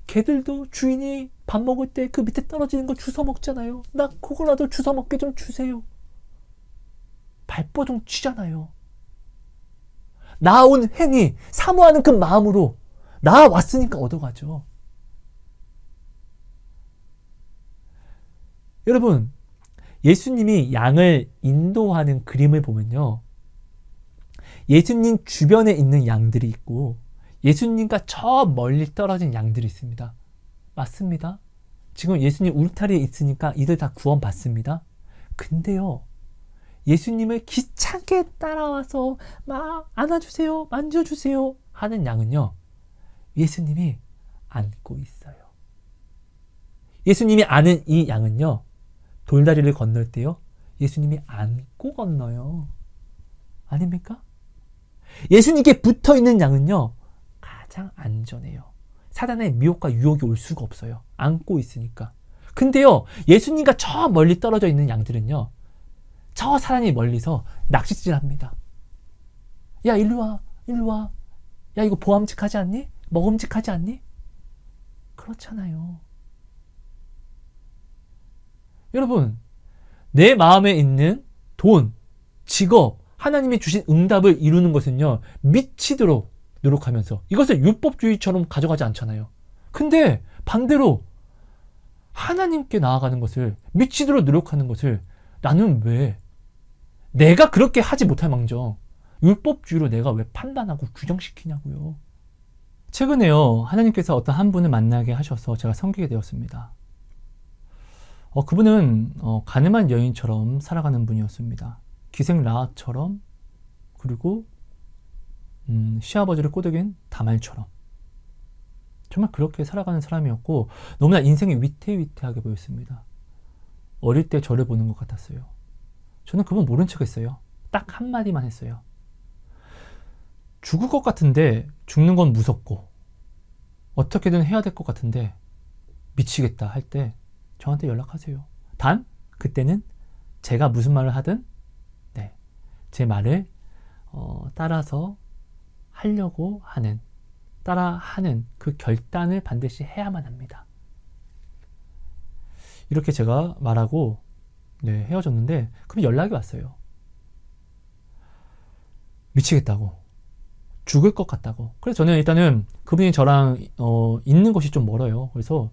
걔들도 주인이 밥 먹을 때 그 밑에 떨어지는 거 주워 먹잖아요. 나 그거라도 주워 먹게 좀 주세요. 발버둥 치잖아요. 나온 행위, 사모하는 그 마음으로 나왔으니까 얻어가죠. 여러분, 예수님이 양을 인도하는 그림을 보면요, 예수님 주변에 있는 양들이 있고 예수님과 저 멀리 떨어진 양들이 있습니다. 맞습니다. 지금 예수님 울타리에 있으니까 이들 다 구원 받습니다. 근데요, 예수님을 귀찮게 따라와서 막 안아주세요, 만져주세요 하는 양은요, 예수님이 안고 있어요. 예수님이 아는 이 양은요, 돌다리를 건널 때요, 예수님이 안고 건너요. 아닙니까? 예수님께 붙어있는 양은요, 가장 안전해요. 사단의 미혹과 유혹이 올 수가 없어요. 안고 있으니까. 근데요, 예수님과 저 멀리 떨어져 있는 양들은요, 저 사람이 멀리서 낚시질합니다. 야, 일로 와, 일로 와. 야, 이거 보암직하지 않니? 먹음직하지 않니? 그렇잖아요. 여러분, 내 마음에 있는 돈, 직업, 하나님이 주신 응답을 이루는 것은요, 미치도록 노력하면서 이것을 율법주의처럼 가져가지 않잖아요. 근데 반대로 하나님께 나아가는 것을, 미치도록 노력하는 것을 나는 왜, 내가 그렇게 하지 못할 망정 율법주의로 내가 왜 판단하고 규정시키냐고요. 최근에요, 하나님께서 어떤 한 분을 만나게 하셔서 제가 섬기게 되었습니다. 그분은 가늠한 여인처럼 살아가는 분이었습니다. 기생 라합처럼, 그리고 시아버지를 꼬드긴 다말처럼 정말 그렇게 살아가는 사람이었고, 너무나 인생이 위태위태하게 보였습니다. 어릴 때 저를 보는 것 같았어요. 저는 그분 모른 척 했어요. 딱 한마디만 했어요. 죽을 것 같은데, 죽는 건 무섭고 어떻게든 해야 될 것 같은데 미치겠다 할 때 저한테 연락하세요. 단 그때는 제가 무슨 말을 하든 제 말을 따라서 하려고 하는, 따라하는 그 결단을 반드시 해야만 합니다. 이렇게 제가 말하고 헤어졌는데, 그럼 연락이 왔어요. 미치겠다고, 죽을 것 같다고. 그래서 저는 일단은 그분이 저랑 있는 곳이 좀 멀어요. 그래서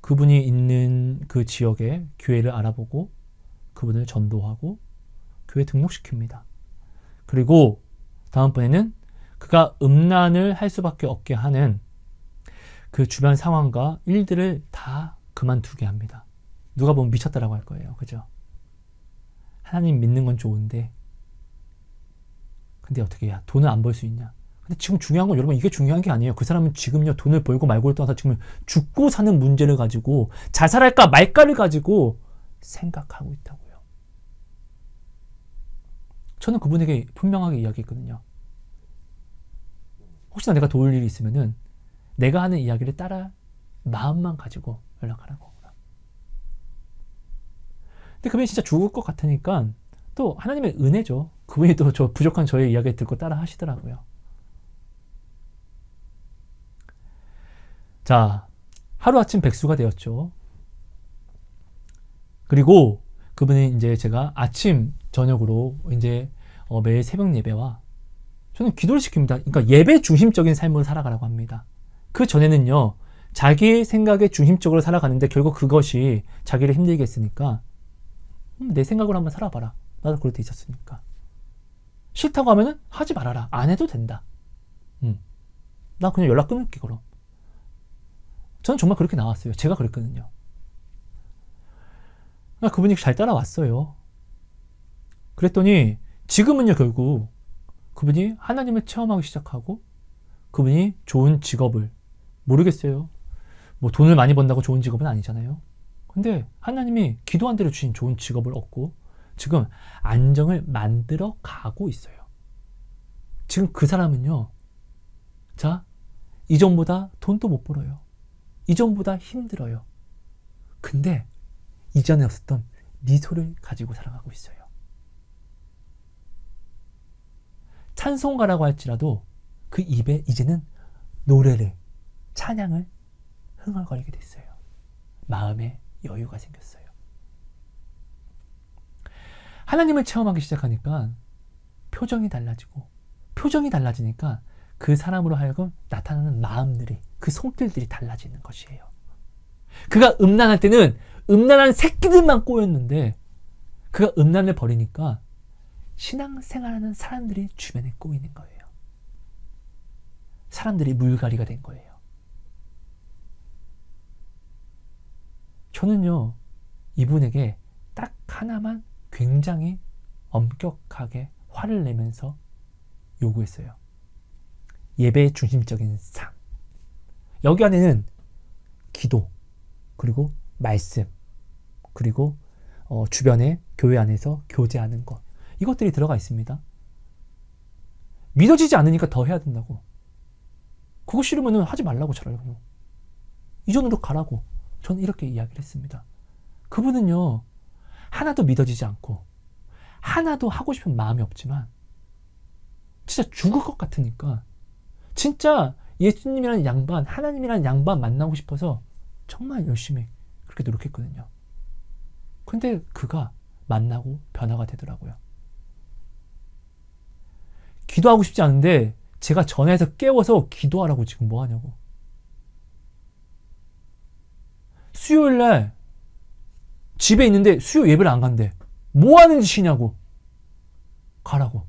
그분이 있는 그 지역에 교회를 알아보고 그분을 전도하고 교회 등록시킵니다. 그리고 다음번에는 그가 음란을 할 수밖에 없게 하는 그 주변 상황과 일들을 다 그만두게 합니다. 누가 보면 미쳤다라고 할 거예요. 그죠? 하나님 믿는 건 좋은데, 근데 어떻게 해야 돈을 안 벌 수 있냐? 근데 지금 중요한 건, 여러분, 이게 중요한 게 아니에요. 그 사람은 지금요, 돈을 벌고 말고를 떠나서 지금 죽고 사는 문제를 가지고, 자살할까 말까를 가지고 생각하고 있다고요. 저는 그분에게 분명하게 이야기했거든요. 혹시나 내가 도울 일이 있으면은 내가 하는 이야기를 따라 마음만 가지고 연락하라고. 근데 그분이 진짜 죽을 것 같으니까 또 하나님의 은혜죠. 그분이 또 저 부족한 저의 이야기를 듣고 따라 하시더라고요. 자, 하루아침 백수가 되었죠. 그리고 그분이 이제 제가 아침, 저녁으로 이제 매일 새벽 예배와 저는 기도를 시킵니다. 그러니까 예배 중심적인 삶으로 살아가라고 합니다. 그 전에는요, 자기 생각에 중심적으로 살아가는데 결국 그것이 자기를 힘들게 했으니까 내 생각으로 한번 살아봐라. 나도 그럴 때 있었으니까. 싫다고 하면은 하지 말아라. 안 해도 된다. 나 그냥 연락 끊을게 그럼. 저는 정말 그렇게 나왔어요. 제가 그랬거든요. 그분이 잘 따라왔어요. 그랬더니 지금은요, 결국 그분이 하나님을 체험하기 시작하고 그분이 좋은 직업을, 모르겠어요. 뭐 돈을 많이 번다고 좋은 직업은 아니잖아요. 근데 하나님이 기도한 대로 주신 좋은 직업을 얻고 지금 안정을 만들어 가고 있어요. 지금 그 사람은요, 자, 이전보다 돈도 못 벌어요. 이전보다 힘들어요. 근데 이전에 없었던 미소를 가지고 살아가고 있어요. 찬송가라고 할지라도 그 입에 이제는 노래를, 찬양을 흥얼거리게 됐어요. 마음에 여유가 생겼어요. 하나님을 체험하기 시작하니까 표정이 달라지고, 표정이 달라지니까 그 사람으로 하여금 나타나는 마음들이, 그 손길들이 달라지는 것이에요. 그가 음란할 때는 음란한 새끼들만 꼬였는데 그가 음란을 버리니까 신앙생활하는 사람들이 주변에 꼬이는 거예요. 사람들이 물갈이가 된 거예요. 저는요, 이분에게 딱 하나만 굉장히 엄격하게 화를 내면서 요구했어요. 예배 중심적인 삶. 여기 안에는 기도, 그리고 말씀, 그리고 주변에 교회 안에서 교제하는 것, 이것들이 들어가 있습니다. 믿어지지 않으니까 더 해야 된다고. 그거 싫으면 하지 말라고 차라리 그냥. 이전으로 가라고. 저는 이렇게 이야기를 했습니다. 그분은요, 하나도 믿어지지 않고 하나도 하고 싶은 마음이 없지만 진짜 죽을 것 같으니까 진짜 예수님이라는 양반, 하나님이라는 양반 만나고 싶어서 정말 열심히 그렇게 노력했거든요. 근데 그가 만나고 변화가 되더라고요. 기도하고 싶지 않은데 제가 전화해서 깨워서 기도하라고 지금 뭐 하냐고. 수요일날 집에 있는데 수요 예배를 안 간대. 뭐 하는 짓이냐고. 가라고.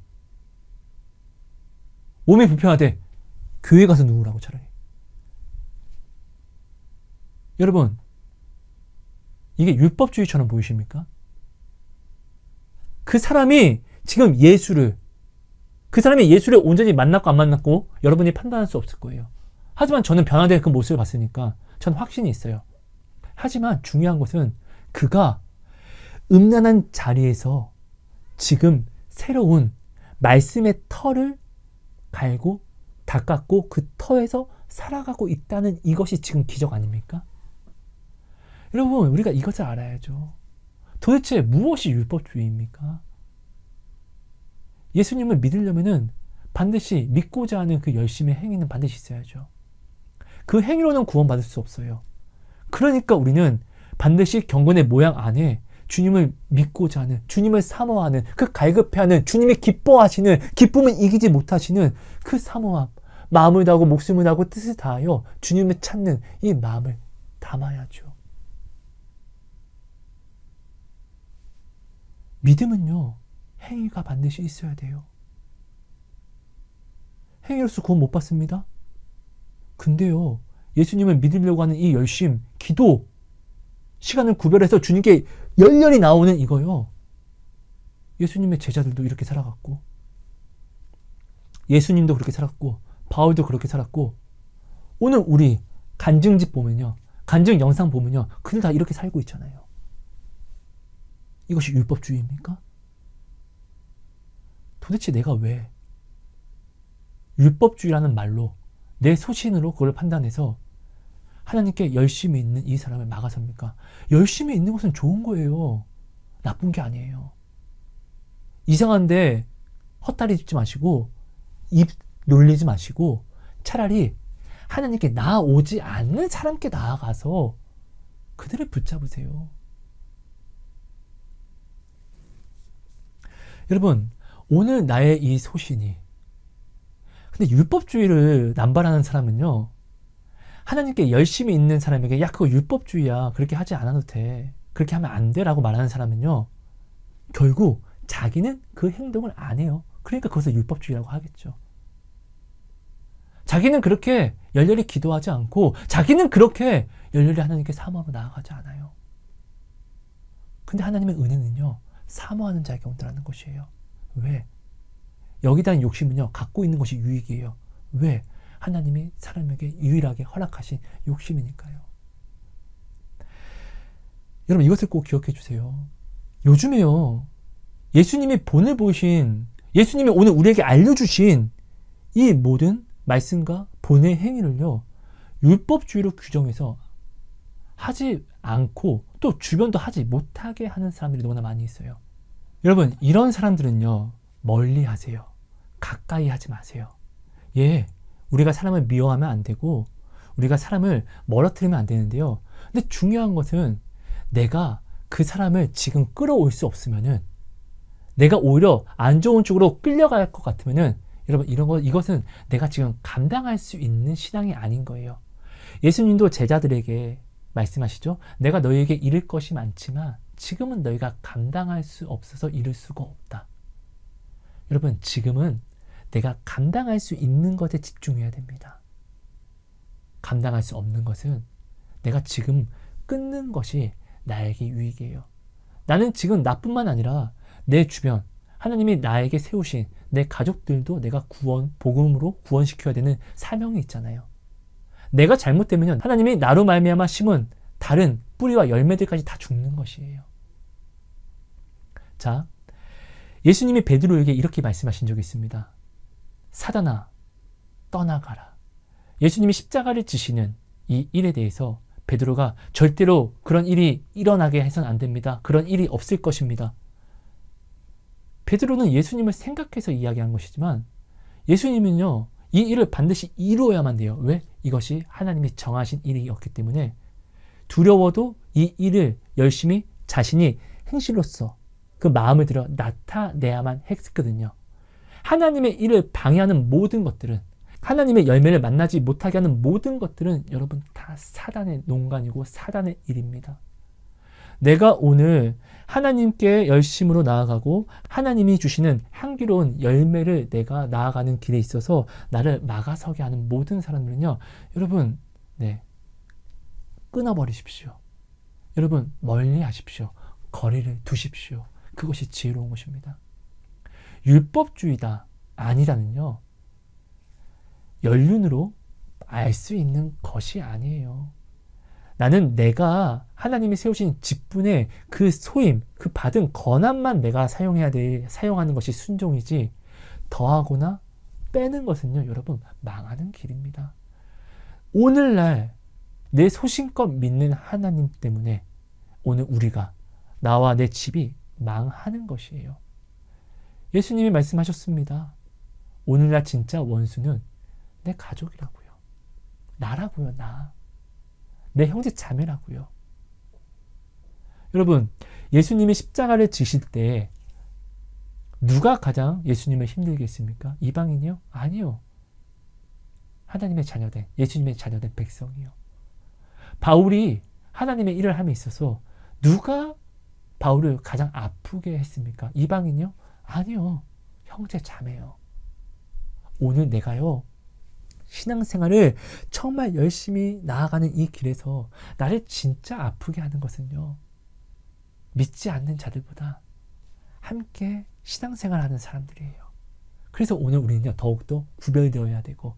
몸이 불편하대. 교회 가서 누우라고 차라리. 여러분, 이게 율법주의처럼 보이십니까? 그 사람이 지금 그 사람이 예수를 온전히 만났고 안 만났고 여러분이 판단할 수 없을 거예요. 하지만 저는 변화된 그 모습을 봤으니까 전 확신이 있어요. 하지만 중요한 것은 그가 음란한 자리에서 지금 새로운 말씀의 터를 갈고 닦았고 그 터에서 살아가고 있다는 이것이 지금 기적 아닙니까? 여러분, 우리가 이것을 알아야죠. 도대체 무엇이 율법주의입니까? 예수님을 믿으려면은 반드시 믿고자 하는 그 열심의 행위는 반드시 있어야죠. 그 행위로는 구원받을 수 없어요. 그러니까 우리는 반드시 경건의 모양 안에 주님을 믿고자 하는, 주님을 사모하는, 그 갈급해하는, 주님이 기뻐하시는, 기쁨을 이기지 못하시는 그 사모함, 마음을 다하고 목숨을 다하고 뜻을 다하여 주님을 찾는 이 마음을 담아야죠. 믿음은요, 행위가 반드시 있어야 돼요. 행위로서 구원 못 받습니다. 근데요, 예수님을 믿으려고 하는 이 열심, 기도, 시간을 구별해서 주님께 열렬히 나오는 이거요. 예수님의 제자들도 이렇게 살아갔고, 예수님도 그렇게 살았고, 바울도 그렇게 살았고, 오늘 우리 간증집 보면요, 간증 영상 보면요, 그들 다 이렇게 살고 있잖아요. 이것이 율법주의입니까? 도대체 내가 왜 율법주의라는 말로 내 소신으로 그걸 판단해서 하나님께 열심히 있는 이 사람을 막아섭니까? 열심히 있는 것은 좋은 거예요. 나쁜 게 아니에요. 이상한데 헛다리 짚지 마시고 입 놀리지 마시고 차라리 하나님께 나아오지 않는 사람께 나아가서 그들을 붙잡으세요. 여러분, 오늘 나의 이 소신이, 근데 율법주의를 남발하는 사람은요, 하나님께 열심히 있는 사람에게 야 그거 율법주의야, 그렇게 하지 않아도 돼, 그렇게 하면 안 돼 라고 말하는 사람은요, 결국 자기는 그 행동을 안 해요. 그러니까 그것을 율법주의라고 하겠죠. 자기는 그렇게 열렬히 기도하지 않고, 자기는 그렇게 열렬히 하나님께 사모하며 나아가지 않아요. 근데 하나님의 은혜는요, 사모하는 자에게 온다는 것이에요. 왜? 여기에 대한 욕심은요, 갖고 있는 것이 유익이에요. 왜? 하나님이 사람에게 유일하게 허락하신 욕심이니까요. 여러분, 이것을 꼭 기억해 주세요. 요즘에요, 예수님이 본을 보이신, 예수님이 오늘 우리에게 알려주신 이 모든 말씀과 본의 행위를요, 율법주의로 규정해서 하지 않고 또 주변도 하지 못하게 하는 사람들이 너무나 많이 있어요. 여러분, 이런 사람들은요, 멀리 하세요. 가까이 하지 마세요. 예, 우리가 사람을 미워하면 안 되고 우리가 사람을 멀어뜨리면 안 되는데요, 근데 중요한 것은 내가 그 사람을 지금 끌어올 수 없으면은, 내가 오히려 안 좋은 쪽으로 끌려갈 것 같으면은, 여러분, 이것은 내가 지금 감당할 수 있는 신앙이 아닌 거예요. 예수님도 제자들에게 말씀하시죠. 내가 너희에게 이를 것이 많지만 지금은 너희가 감당할 수 없어서 이룰 수가 없다. 여러분, 지금은 내가 감당할 수 있는 것에 집중해야 됩니다. 감당할 수 없는 것은 내가 지금 끊는 것이 나에게 유익이에요. 나는 지금 나뿐만 아니라 내 주변, 하나님이 나에게 세우신 내 가족들도 내가 복음으로 구원시켜야 되는 사명이 있잖아요. 내가 잘못되면 하나님이 나로 말미암아 심은 다른 뿌리와 열매들까지 다 죽는 것이에요. 자, 예수님이 베드로에게 이렇게 말씀하신 적이 있습니다. 사단아, 떠나가라. 예수님이 십자가를 지시는 이 일에 대해서 베드로가 절대로 그런 일이 일어나게 해서는 안 됩니다. 그런 일이 없을 것입니다. 베드로는 예수님을 생각해서 이야기한 것이지만, 예수님은요, 이 일을 반드시 이루어야만 돼요. 왜? 이것이 하나님이 정하신 일이었기 때문에 두려워도 이 일을 열심히 자신이 행실로서 그 마음을 들여 나타내야만 했거든요. 하나님의 일을 방해하는 모든 것들은, 하나님의 열매를 만나지 못하게 하는 모든 것들은 여러분 다 사단의 농간이고 사단의 일입니다. 내가 오늘 하나님께 열심으로 나아가고 하나님이 주시는 향기로운 열매를 내가 나아가는 길에 있어서 나를 막아서게 하는 모든 사람들은요, 여러분, 끊어버리십시오. 여러분, 멀리 하십시오. 거리를 두십시오. 그것이 지혜로운 것입니다. 율법주의다, 아니다는요, 연륜으로 알 수 있는 것이 아니에요. 나는 내가 하나님이 세우신 직분의 그 소임, 그 받은 권한만 내가 사용하는 것이 순종이지, 더하거나 빼는 것은요, 여러분, 망하는 길입니다. 오늘날 내 소신껏 믿는 하나님 때문에 오늘 우리가, 나와 내 집이 망하는 것이에요. 예수님이 말씀하셨습니다. 오늘날 진짜 원수는 내 가족이라고요. 나라고요, 나. 내 형제 자매라고요. 여러분, 예수님이 십자가를 지실 때 누가 가장 예수님을 힘들게 했습니까? 이방인이요? 아니요. 하나님의 자녀된, 예수님의 자녀된 백성이요. 바울이 하나님의 일을 함에 있어서 누가 바울을 가장 아프게 했습니까? 이방인이요? 아니요. 형제 자매요. 오늘 내가요, 신앙생활을 정말 열심히 나아가는 이 길에서 나를 진짜 아프게 하는 것은요, 믿지 않는 자들보다 함께 신앙생활하는 사람들이에요. 그래서 오늘 우리는요, 더욱더 구별되어야 되고,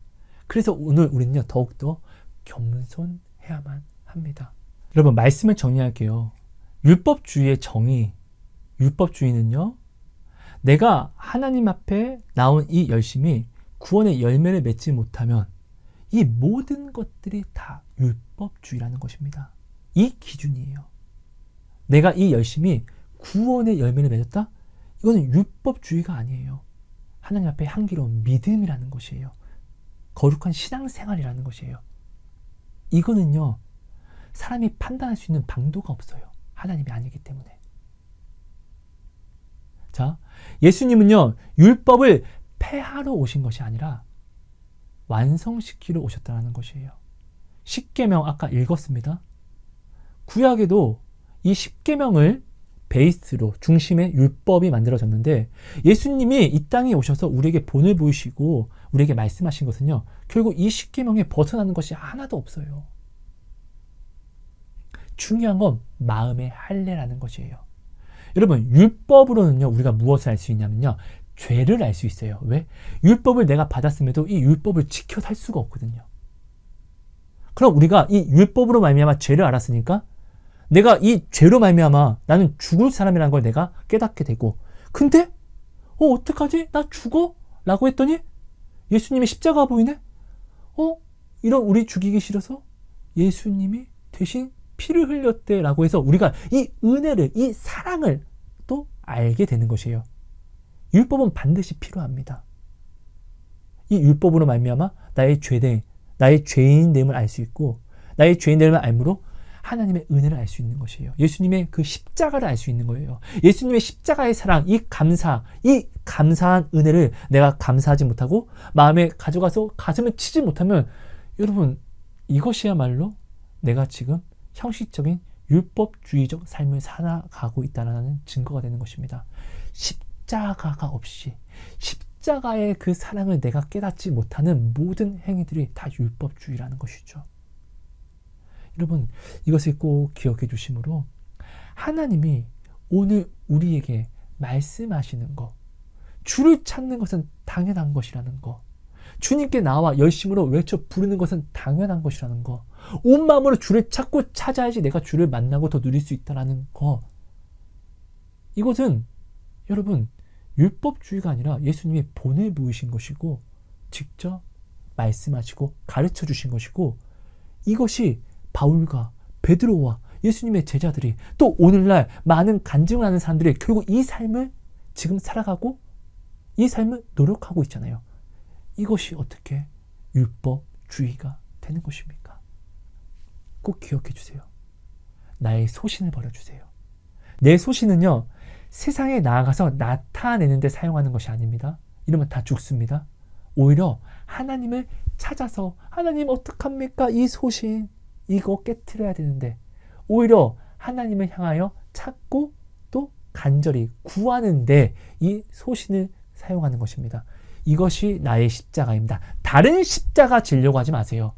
그래서 오늘 우리는요, 더욱더 겸손해야만 합니다. 여러분, 말씀을 정리할게요. 율법주의의 정의, 율법주의는요, 내가 하나님 앞에 나온 이 열심이 구원의 열매를 맺지 못하면 이 모든 것들이 다 율법주의라는 것입니다. 이 기준이에요. 내가 이 열심이 구원의 열매를 맺었다? 이거는 율법주의가 아니에요. 하나님 앞에 향기로운 믿음이라는 것이에요. 거룩한 신앙생활이라는 것이에요. 이거는요, 사람이 판단할 수 있는 방도가 없어요. 하나님이 아니기 때문에. 자, 예수님은요, 율법을 폐하러 오신 것이 아니라 완성시키러 오셨다는 것이에요. 십계명 아까 읽었습니다. 구약에도 이 십계명을 베이스로 중심의 율법이 만들어졌는데 예수님이 이 땅에 오셔서 우리에게 본을 보이시고 우리에게 말씀하신 것은요, 결국 이 십계명에 벗어나는 것이 하나도 없어요. 중요한 건 마음의 할례라는 것이에요. 여러분, 율법으로는요, 우리가 무엇을 알 수 있냐면요, 죄를 알 수 있어요. 왜? 율법을 내가 받았음에도 이 율법을 지켜 살 수가 없거든요. 그럼 우리가 이 율법으로 말미암아 죄를 알았으니까 내가 이 죄로 말미암아 나는 죽을 사람이라는 걸 내가 깨닫게 되고, 근데 어떡하지? 나 죽어? 라고 했더니 예수님의 십자가 보이네? 이런 우리 죽이기 싫어서 예수님이 대신 피를 흘렸대 라고 해서 우리가 이 은혜를, 이 사랑을 또 알게 되는 것이에요. 율법은 반드시 필요합니다. 이 율법으로 말미암아 나의 죄인됨을 알 수 있고, 나의 죄인됨을 알므로 하나님의 은혜를 알 수 있는 것이에요. 예수님의 그 십자가를 알 수 있는 거예요. 예수님의 십자가의 사랑, 이 감사한 은혜를 내가 감사하지 못하고 마음에 가져가서 가슴을 치지 못하면, 여러분, 이것이야말로 내가 지금 형식적인 율법주의적 삶을 살아가고 있다는 증거가 되는 것입니다. 십자가가 없이, 십자가의 그 사랑을 내가 깨닫지 못하는 모든 행위들이 다 율법주의라는 것이죠. 여러분, 이것을 꼭 기억해 주심으로 하나님이 오늘 우리에게 말씀하시는 것, 주를 찾는 것은 당연한 것이라는 것, 주님께 나와 열심으로 외쳐 부르는 것은 당연한 것이라는 것, 온 마음으로 주를 찾고 찾아야지 내가 주를 만나고 더 누릴 수 있다는 것, 이것은 여러분 율법주의가 아니라 예수님이 본을 보이신 것이고 직접 말씀하시고 가르쳐 주신 것이고, 이것이 바울과 베드로와 예수님의 제자들이 또 오늘날 많은 간증을 하는 사람들이 결국 이 삶을 지금 살아가고 이 삶을 노력하고 있잖아요. 이것이 어떻게 율법주의가 되는 것입니까? 꼭 기억해 주세요. 나의 소신을 버려주세요. 내 소신은요, 세상에 나아가서 나타내는 데 사용하는 것이 아닙니다. 이러면 다 죽습니다. 오히려 하나님을 찾아서, 하나님 어떡합니까? 이 소신 이거 깨트려야 되는데, 오히려 하나님을 향하여 찾고 또 간절히 구하는데 이 소신을 사용하는 것입니다. 이것이 나의 십자가입니다. 다른 십자가 지려고 하지 마세요.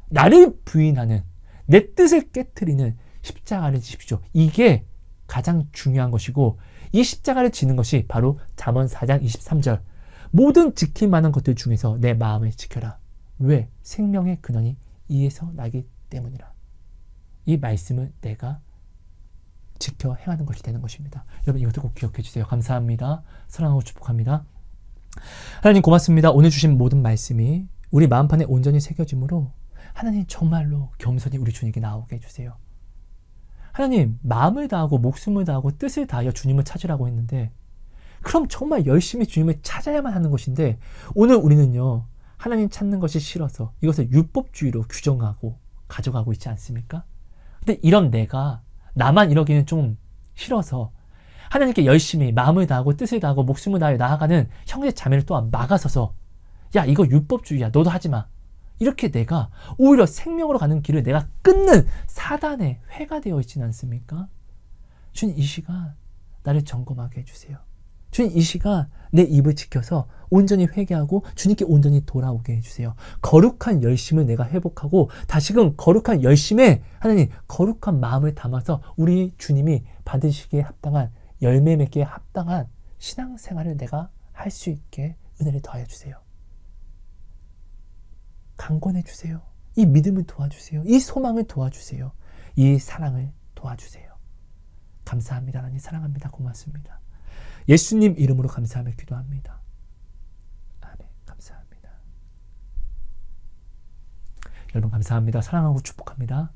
나를 부인하는, 내 뜻을 깨트리는 십자가를 지십시오. 이게 가장 중요한 것이고, 이 십자가를 지는 것이 바로 잠언 4장 23절 모든 지킬 만한 것들 중에서 내 마음을 지켜라. 왜? 생명의 근원이 이에서 나기 때문이라. 이 말씀을 내가 지켜 행하는 것이 되는 것입니다. 여러분, 이것도 꼭 기억해 주세요. 감사합니다. 사랑하고 축복합니다. 하나님 고맙습니다. 오늘 주신 모든 말씀이 우리 마음판에 온전히 새겨짐으로 하나님 정말로 겸손히 우리 주님께 나오게 해주세요. 하나님, 마음을 다하고 목숨을 다하고 뜻을 다하여 주님을 찾으라고 했는데, 그럼 정말 열심히 주님을 찾아야만 하는 것인데, 오늘 우리는요, 하나님 찾는 것이 싫어서 이것을 율법주의로 규정하고 가져가고 있지 않습니까? 근데 이런 나만 이러기는 좀 싫어서 하나님께 열심히 마음을 다하고 뜻을 다하고 목숨을 다하여 나아가는 형제 자매를 또한 막아서서, 야, 이거 율법주의야, 너도 하지 마, 이렇게 내가 오히려 생명으로 가는 길을 내가 끊는 사단의 회가 되어 있지는 않습니까? 주님, 이 시간 나를 점검하게 해주세요. 주님, 이 시간 내 입을 지켜서 온전히 회개하고 주님께 온전히 돌아오게 해주세요. 거룩한 열심을 내가 회복하고 다시금 거룩한 열심에 하나님 거룩한 마음을 담아서 우리 주님이 받으시기에 합당한, 열매 맺기에 합당한 신앙생활을 내가 할 수 있게 은혜를 더하여 주세요. 강권해 주세요. 이 믿음을 도와주세요. 이 소망을 도와주세요. 이 사랑을 도와주세요. 감사합니다. 하나님 사랑합니다. 고맙습니다. 예수님 이름으로 감사하며 기도합니다. 아멘. 감사합니다. 여러분 감사합니다. 사랑하고 축복합니다.